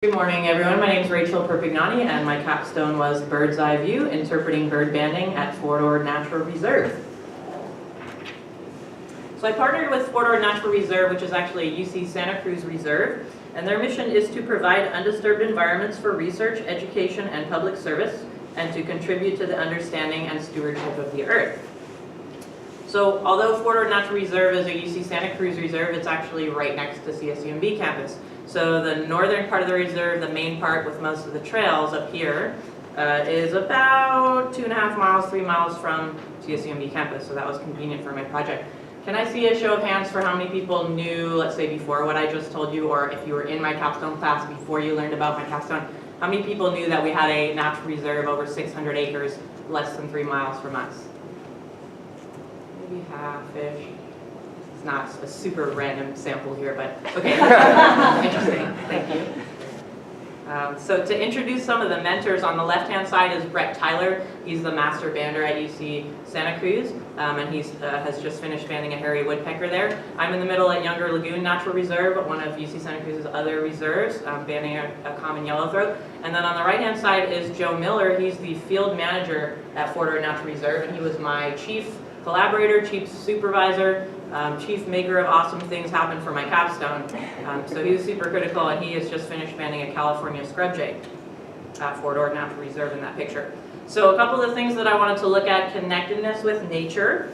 Good morning, everyone. My name is Rachel Perpignani, and my capstone was Bird's Eye View, Interpreting Bird Banding at Fort Ord Natural Reserve. So I partnered with Fort Ord Natural Reserve, which is actually a UC Santa Cruz reserve, and their mission is to provide undisturbed environments for research, education, and public service, and to contribute to the understanding and stewardship of the earth. So although Fort Ord Natural Reserve is a UC Santa Cruz reserve, it's actually right next to CSUMB campus. So the northern part of the reserve, the main part with most of the trails up here, is about 2.5 miles, 3 miles from CSUMB campus. So that was convenient for my project. Can I see a show of hands for how many people knew, let's say before what I just told you, or if you were in my capstone class before you learned about my capstone, how many people knew that we had a natural reserve over 600 acres, less than 3 miles from us? Maybe half-ish. It's not a super random sample here, but okay. Interesting, thank you. So to introduce some of the mentors, on the left-hand side is Brett Tyler. He's the master bander at UC Santa Cruz, and he has just finished banding a hairy woodpecker there. I'm in the middle at Younger Lagoon Natural Reserve, one of UC Santa Cruz's other reserves, banding a common yellowthroat. And then on the right-hand side is Joe Miller. He's the field manager at Fort Ord Natural Reserve, and he was my chief collaborator, chief supervisor, chief maker of awesome things happen for my capstone. So he was super critical, and he has just finished banding a California scrub jay at Fort Ord Natural Reserve in that picture. So a couple of things that I wanted to look at: connectedness with nature.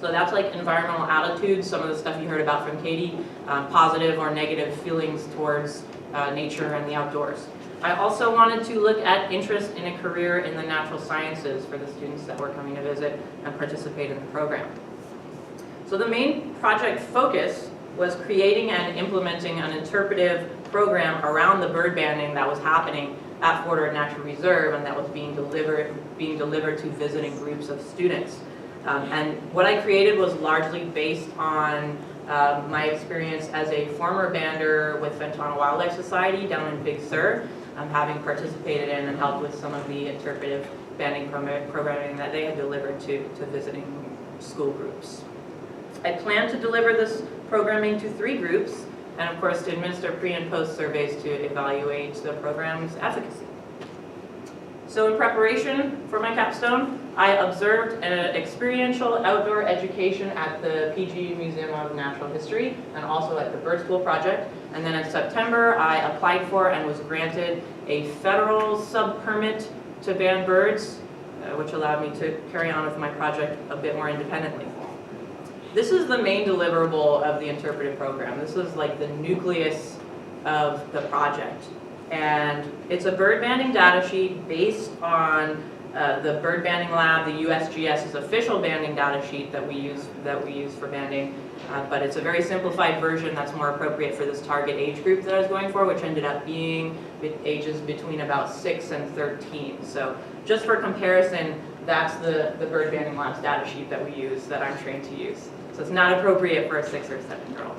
So that's like environmental attitudes, some of the stuff you heard about from Katie, positive or negative feelings towards nature and the outdoors. I also wanted to look at interest in a career in the natural sciences for the students that were coming to visit and participate in the program. So the main project focus was creating and implementing an interpretive program around the bird banding that was happening at Fort Ord Natural Reserve and that was being delivered to visiting groups of students. And what I created was largely based on my experience as a former bander with Ventana Wildlife Society down in Big Sur, having participated in and helped with some of the interpretive banding programming that they had delivered to visiting school groups. I plan to deliver this programming to 3 groups, and of course to administer pre and post surveys to evaluate the program's efficacy. So in preparation for my capstone, I observed an experiential outdoor education at the PG Museum of Natural History and also at the Bird School Project. And then in September, I applied for and was granted a federal sub-permit to band birds, which allowed me to carry on with my project a bit more independently. This is the main deliverable of the interpretive program. This is like the nucleus of the project. And it's a bird banding data sheet based on the Bird Banding Lab, the USGS's official banding data sheet that we use for banding. But it's a very simplified version that's more appropriate for this target age group that I was going for, which ended up being ages between about 6 and 13. So just for comparison, that's the Bird Banding Lab's data sheet that we use, that I'm trained to use. So it's not appropriate for a 6 or 7-year-old.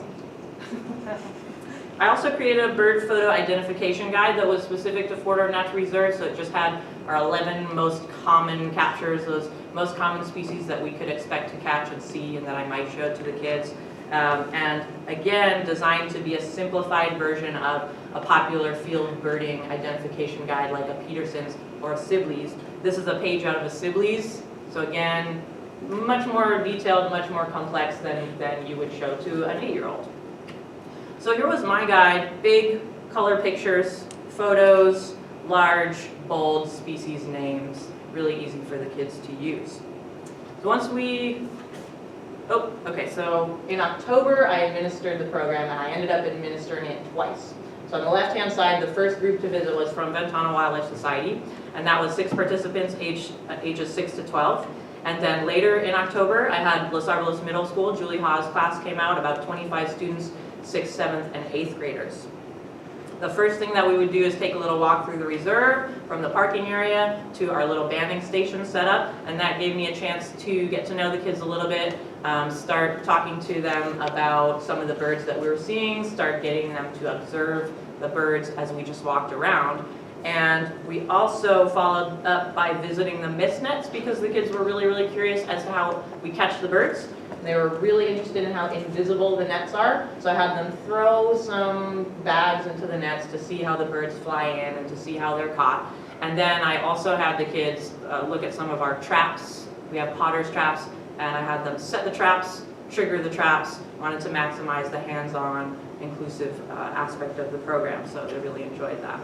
I also created a bird photo identification guide that was specific to Fort Ord Natural Reserve, so it just had our 11 most common captures, those most common species that we could expect to catch and see and that I might show to the kids. And again, designed to be a simplified version of a popular field birding identification guide like a Peterson's or a Sibley's. This is a page out of a Sibley's, so again, much more detailed, much more complex than you would show to an 8-year-old. So here was my guide: big color pictures, photos, large, bold species names, really easy for the kids to use. So so in October I administered the program, and I ended up administering it twice. So on the left-hand side, the first group to visit was from Ventana Wildlife Society, and that was 6 participants ages 6 to 12. And then later in October, I had Los Arboles Middle School. Julie Haas' class came out, about 25 students, 6th, 7th, and 8th graders. The first thing that we would do is take a little walk through the reserve from the parking area to our little banding station setup, and that gave me a chance to get to know the kids a little bit, start talking to them about some of the birds that we were seeing, start getting them to observe the birds as we just walked around. And we also followed up by visiting the mist nets because the kids were really, really curious as to how we catch the birds. They were really interested in how invisible the nets are. So I had them throw some bags into the nets to see how the birds fly in and to see how they're caught. And then I also had the kids look at some of our traps. We have potter's traps, and I had them set the traps, trigger the traps, wanted to maximize the hands-on, inclusive aspect of the program, so they really enjoyed that.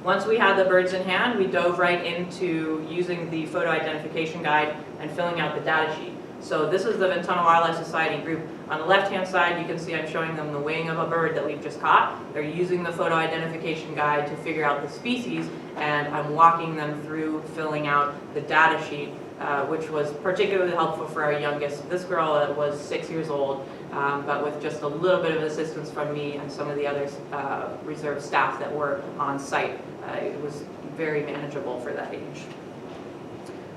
Once we had the birds in hand, we dove right into using the photo identification guide and filling out the data sheet. So this is the Ventana Wildlife Society group. On the left-hand side, you can see I'm showing them the wing of a bird that we've just caught. They're using the photo identification guide to figure out the species, and I'm walking them through filling out the data sheet, which was particularly helpful for our youngest. This girl was 6 years old, but with just a little bit of assistance from me and some of the other reserve staff that were on site, it was very manageable for that age.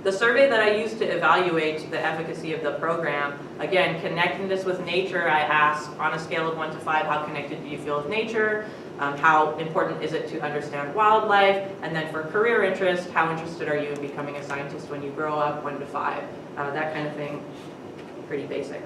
The survey that I used to evaluate the efficacy of the program, again, connecting this with nature, I asked on a scale of 1 to 5, how connected do you feel with nature? How important is it to understand wildlife? And then for career interest, how interested are you in becoming a scientist when you grow up, 1 to 5? That kind of thing, pretty basic.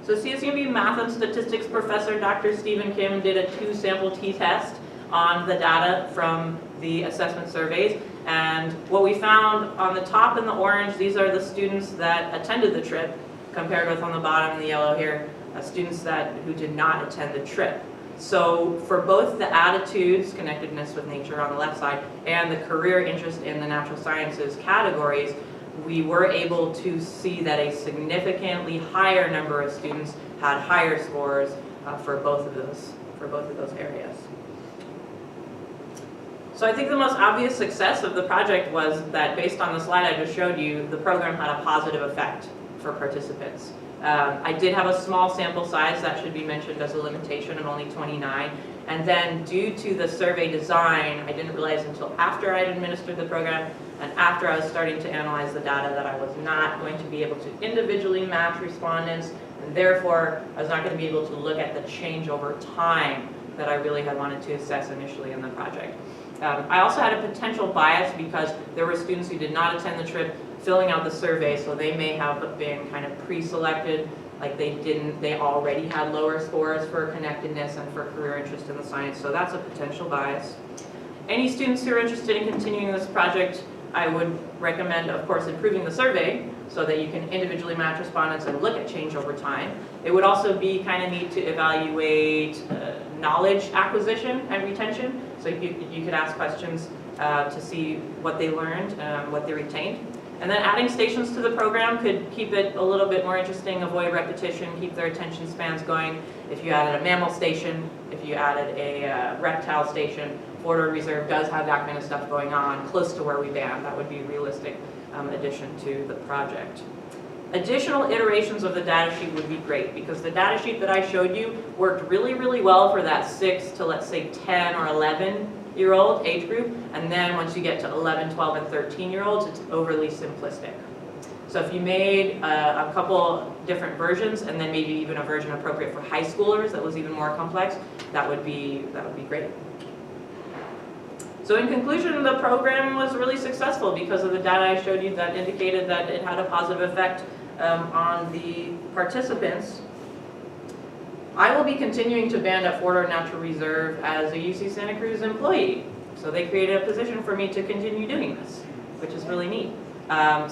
So CSUMB Math and Statistics professor Dr. Stephen Kim did a 2-sample t-test on the data from the assessment surveys. And what we found on the top in the orange, these are the students that attended the trip, compared with on the bottom in the yellow here, students who did not attend the trip. So for both the attitudes, connectedness with nature on the left side, and the career interest in the natural sciences categories, we were able to see that a significantly higher number of students had higher scores for both of those areas. So I think the most obvious success of the project was that, based on the slide I just showed you, the program had a positive effect for participants. I did have a small sample size, that should be mentioned as a limitation, of only 29. And then due to the survey design, I didn't realize until after I'd administered the program and after I was starting to analyze the data that I was not going to be able to individually match respondents, and therefore I was not going to be able to look at the change over time that I really had wanted to assess initially in the project. I also had a potential bias because there were students who did not attend the trip filling out the survey, so they may have been kind of pre-selected, like they already had lower scores for connectedness and for career interest in the science, so that's a potential bias. Any students who are interested in continuing this project, I would recommend, of course, improving the survey so that you can individually match respondents and look at change over time. It would also be kind of neat to evaluate knowledge acquisition and retention. So you could ask questions to see what they learned, what they retained. And then adding stations to the program could keep it a little bit more interesting, avoid repetition, keep their attention spans going. If you added a mammal station, if you added a reptile station, Florida Reserve does have that kind of stuff going on close to where we band. That would be a realistic addition to the project. Additional iterations of the data sheet would be great, because the data sheet that I showed you worked really, really well for that 6 to, let's say, 10 or 11-year-old age group, and then once you get to 11, 12, and 13-year-olds, it's overly simplistic. So if you made a couple different versions, and then maybe even a version appropriate for high schoolers that was even more complex, that would be great. So in conclusion, the program was really successful because of the data I showed you that indicated that it had a positive effect on the participants. I will be continuing to band at Fort Ord Natural Reserve as a UC Santa Cruz employee. So they created a position for me to continue doing this, which is really neat. And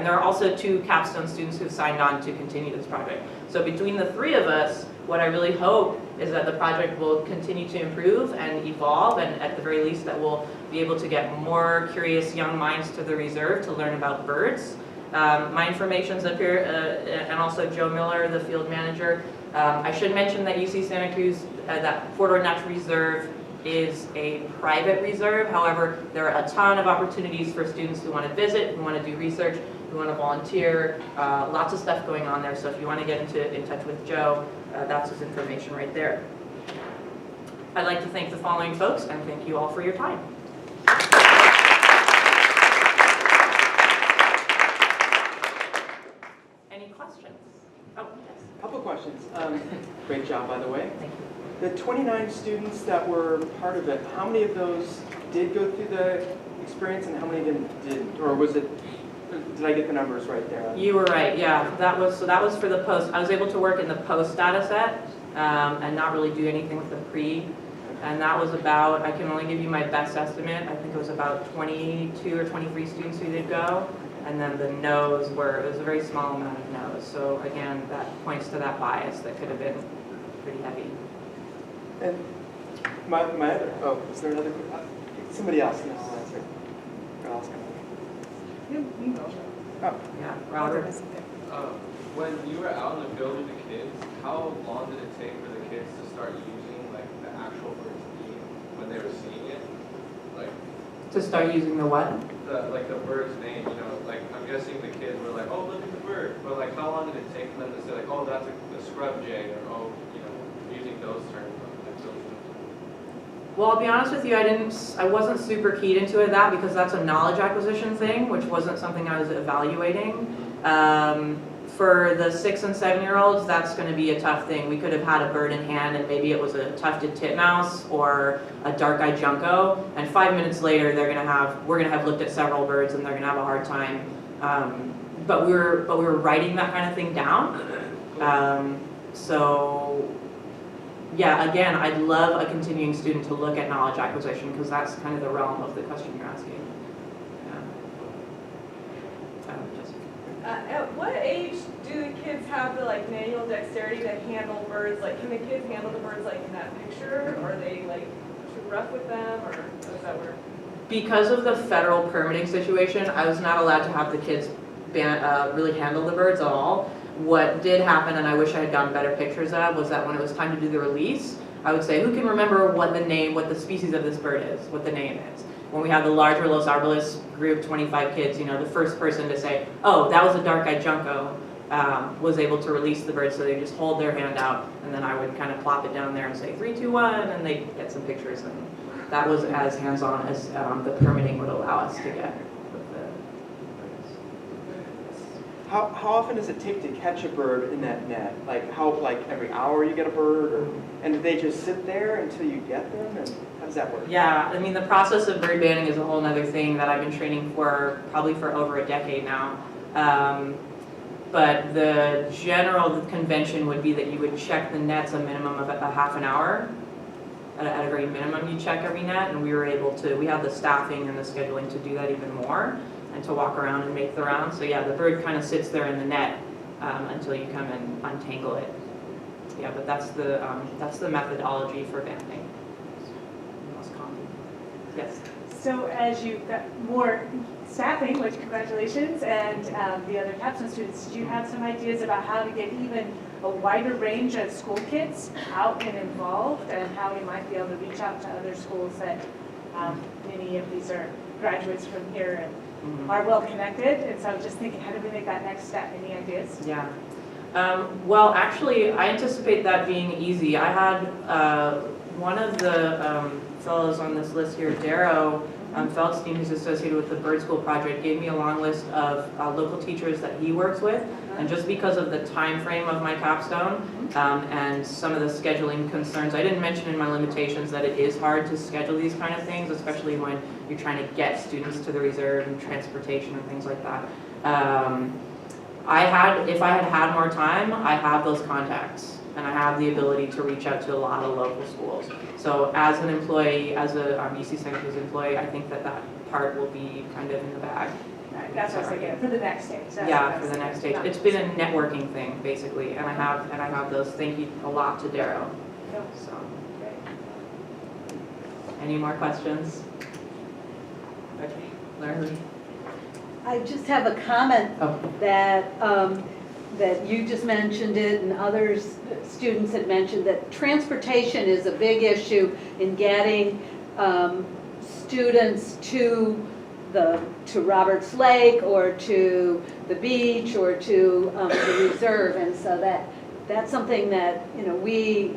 there are also 2 capstone students who've signed on to continue this project. So between the 3 of us, what I really hope is that the project will continue to improve and evolve, and at the very least that we'll be able to get more curious young minds to the reserve to learn about birds. My information's up here, and also Joe Miller, the field manager. I should mention that UC Santa Cruz, that Fort Ord Natural Reserve is a private reserve. However, there are a ton of opportunities for students who want to visit, who want to do research, who want to volunteer, lots of stuff going on there. So if you want to get in touch with Joe, that's his information right there. I'd like to thank the following folks, and thank you all for your time. Any questions? Oh, yes. Couple questions. Great job, by the way. Thank you. The 29 students that were part of it, how many of those did go through the experience and how many of them didn't? Or was it, did I get the numbers right there? You were right, yeah. That was for the post. I was able to work in the post data set and not really do anything with the pre. And that was about, I can only give you my best estimate, I think it was about 22 or 23 students who did go. And then the no's it was a very small amount of no's. So again, that points to that bias that could have been pretty heavy. And my other, is there another, somebody else, and I'll answer. Or I'll ask another. You go. Oh, Yeah, Robert? When you were out in the field with the kids, how long did it take for the kids to start using like the actual bird's name when they were seeing it? Like To start using the what? the bird's name, you know, like I'm guessing the kids were like, oh, look at the bird. But like how long did it take for them to say like, oh, that's a scrub jay, or oh, you know, using those terms? Well, I'll be honest with you, I wasn't super keyed into that because that's a knowledge acquisition thing, which wasn't something I was evaluating. For the 6 and 7-year-olds, that's going to be a tough thing. We could have had a bird in hand and maybe it was a tufted titmouse or a dark-eyed junco, and 5 minutes later we're going to have looked at several birds and they're going to have a hard time. But we were writing that kind of thing down. So yeah, again, I'd love a continuing student to look at knowledge acquisition because that's kind of the realm of the question you're asking. At what age do the kids have the like manual dexterity to handle birds? Like, can the kids handle the birds like in that picture, or are they like too rough with them, or how does that work? Because of the federal permitting situation, I was not allowed to have the kids really handle the birds at all. What did happen, and I wish I had gotten better pictures of, was that when it was time to do the release, I would say, who can remember what the species of this bird is, what the name is? When we had the larger Los Arboles group, 25 kids, you know, the first person to say, oh, that was a dark-eyed junco, was able to release the bird, so they just hold their hand out, and then I would kind of plop it down there and say, 3, 2, 1, and they'd get some pictures, and that was as hands-on as the permitting would allow us to get with the birds. how often does it take to catch a bird in that net? Like every hour you get a bird, and do they just sit there until you get them? And how does that work? Yeah, I mean, the process of bird banding is a whole other thing that I've been training for probably for over a decade now. But the general convention would be that you would check the nets a minimum of a half an hour. At a very minimum, you check every net, and we had the staffing and the scheduling to do that even more, and to walk around and make the rounds. So yeah, the bird kind of sits there in the net until you come and untangle it. Yeah, but that's the methodology for banding. Most common. Yes. So as you've got more staffing, which congratulations, and the other capstone students, did you have some ideas about how to get even a wider range of school kids out and involved, and how we might be able to reach out to other schools that many of these are graduates from here and are well connected? And so I was just thinking, how do we make that next step? Any ideas? Yeah. Well, actually, I anticipate that being easy. I had one of the fellows on this list here, Darrow Feldstein, who's associated with the Bird School Project, gave me a long list of local teachers that he works with. And just because of the time frame of my capstone and some of the scheduling concerns, I didn't mention in my limitations that it is hard to schedule these kind of things, especially when you're trying to get students to the reserve and transportation and things like that. If I had had more time, I have those contacts, and I have the ability to reach out to a lot of local schools. So as an employee, as a UC Santa Cruz employee, I think that part will be kind of in the bag. Right, that's what I was thinking, for the next stage. Yeah, for the next stage. It's been a networking thing, basically, and I have those. Thank you a lot to Darrow. So, any more questions? Okay, Larry. I just have a comment that you just mentioned it, and others, students had mentioned that transportation is a big issue in getting students to Roberts Lake or to the beach or to the reserve, and so that's something that we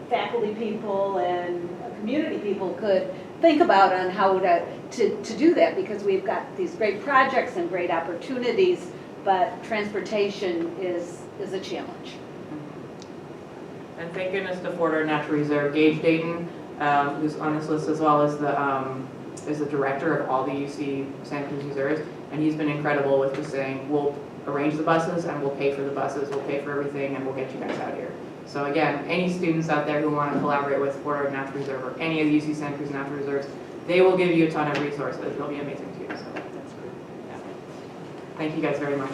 faculty people and community people could think about on how to do that, because we've got these great projects and great opportunities, but transportation is a challenge. And thank goodness to Fort Ord Natural Reserve, Gage Dayton, who's on this list as well as the director of all the UC Santa Cruz Reserves, and he's been incredible with just saying, we'll arrange the buses and we'll pay for the buses, we'll pay for everything, and we'll get you guys out here. So again, any students out there who want to collaborate with Fort Ord Natural Reserve or any of the UC Santa Cruz Natural Reserves, they will give you a ton of resources. They'll be amazing to you. So, yeah. Thank you guys very much.